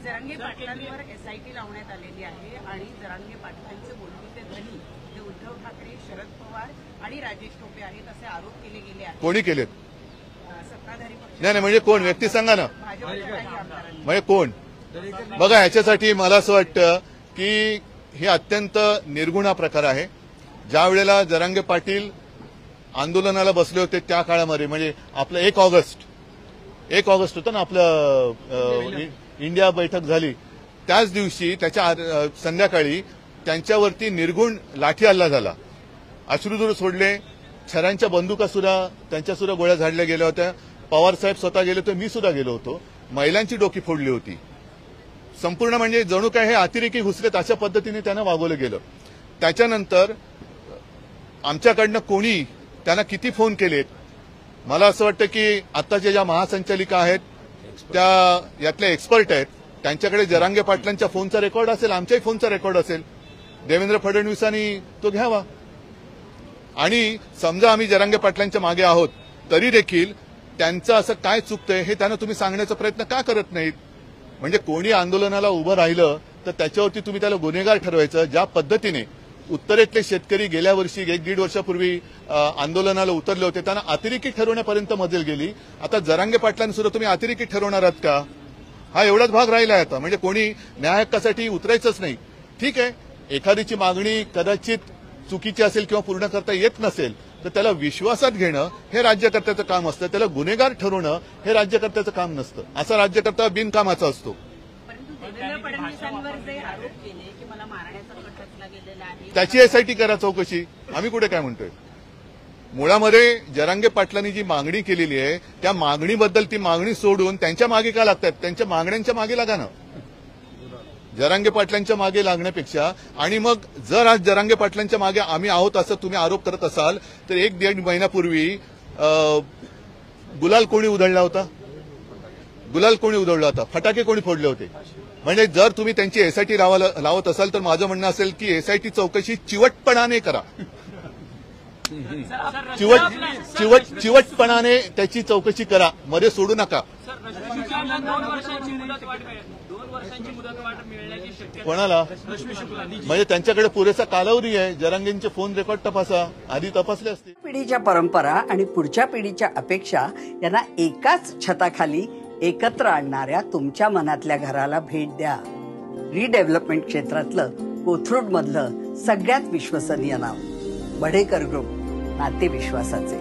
Jarange पाटलांवर SIT लावण्यात आलेली आहे आणि जरांगे पाटलांचे बोलते धनी हे उद्धव ठाकरे, शरद पवार आणि राजेश टोपे आहेत असे आरोप केले गेले आहेत. कोणी केलेत? सत्ताधारी पक्ष. नाही म्हणजे कोण व्यक्ती सांगा ना. भाजपच्या काही आमदारांनी. म्हणजे कोण? बघा, ह्याच्यासाठी मला असं वाटतं की हे अत्यंत निर्गुणा प्रकार आहे. ज्या वेळेला जरांगे पाटील आंदोलनाला बसले होते त्या काळामध्ये, म्हणजे आपलं 1 ऑगस्ट होतं ना आपलं इंडिया बैठक झाली, त्याच दिवशी त्याच्या संध्याकाळी त्यांच्यावरती निर्गुण लाठी हल्ला झाला. अश्रुधूर सोडले, छऱ्यांच्या बंदुका सुद्धा त्यांच्या सुद्धा गोळ्या झाडल्या गेल्या होत्या. पवार साहेब स्वतः गेले होते, मी सुद्धा गेलो होतो. महिलांची डोकी फोडली होती. संपूर्ण म्हणजे जणू काय हे अतिरेकी घुसलेत अशा पद्धतीने त्यांना वागवलं गेलं. त्याच्यानंतर आमच्याकडनं कोणी त्यांना किती फोन केलेत, मला असं वाटतं की आत्ताच्या ज्या महासंचालिका आहेत त्या यातले एक्सपर्ट आहेत, त्यांच्याकडे जरांगे पाटलांच्या फोनचा रेकॉर्ड असेल, आमच्याही फोनचा रेकॉर्ड असेल. देवेंद्र फडणवीसांनी तो घ्यावा. आणि समजा आम्ही जरांगे पाटलांच्या मागे आहोत तरी देखील त्यांचं असं काय चुकतंय हे त्यांना तुम्ही सांगण्याचा प्रयत्न का करत नाहीत? म्हणजे कोणी आंदोलनाला उभं राहिलं तर त्याच्यावरती तुम्ही त्याला गुन्हेगार ठरवायचं. ज्या पद्धतीने उत्तरेतले शेतकरी गेल्या वर्षी 1-1.5 वर्षापूर्वी आंदोलनाला उतरले होते, त्यांना अतिरेकी ठरवण्यापर्यंत मजल गेली. आता जरांगे पाटलांनी सुद्धा तुम्ही अतिरेकी ठरवणार आहात का? हा एवढाच भाग राहिला आता. म्हणजे कोणी न्याय हक्कासाठी उतरायचंच नाही. ठीक आहे, एखादीची मागणी कदाचित चुकीची असेल किंवा पूर्ण करता येत नसेल तर त्याला विश्वासात घेणं हे राज्यकर्त्याचं काम असतं. त्याला गुन्हेगार ठरवणं हे राज्यकर्त्याचं काम नसतं. असा राज्यकर्ता बिनकामाचा असतो. परंतु देवेंद्र फडणवीसांवर जे आरोप केले की मला मारण्याचा कट रचला गेलेला आहे, त्याची एसआयटी करा चौकशी. आम्ही कुठे काय म्हणतोय. मुळामध्ये जरांगे पाटलांनी जी मागणी केलेली आहे त्या मागणीबद्दल, ती मागणी सोडून त्यांच्या मागे का लागतात? त्यांच्या मागण्यांच्या मागे लागा ना. जरांगे पाटलांच्या मागे लागण्यापेक्षा. आणि मग जर आज जरांगे पाटलांच्या मागे आम्ही आहोत असं तुम्ही आरोप करत असाल तर 1-1.5 महिन्यापूर्वी गुलाल कोणी उधळला होता? फटाके कोणी फोडले होते? म्हणजे जर तुम्ही त्यांची एसआयटी लावत असाल तर माझं म्हणणं असेल की एसआयटी चौकशी चिवटपणाने करा. चिवटपणाने त्याची चौकशी करा, मध्ये सोडू नका. कोणाला? म्हणजे त्यांच्याकडे पुरेसा कालावधी आहे. जरांगेंचे फोन रेकॉर्ड तपासा, आधी तपासले असते. पिढीच्या परंपरा आणि पुढच्या पिढीच्या अपेक्षा यांना एकाच छताखाली एकत्र आणणाऱ्या तुमच्या मनातल्या घराला भेट द्या. रिडेव्हलपमेंट क्षेत्रातलं कोथरूड मधलं सगळ्यात विश्वसनीय नाव बढेकर ग्रुप, नाते विश्वासाचे.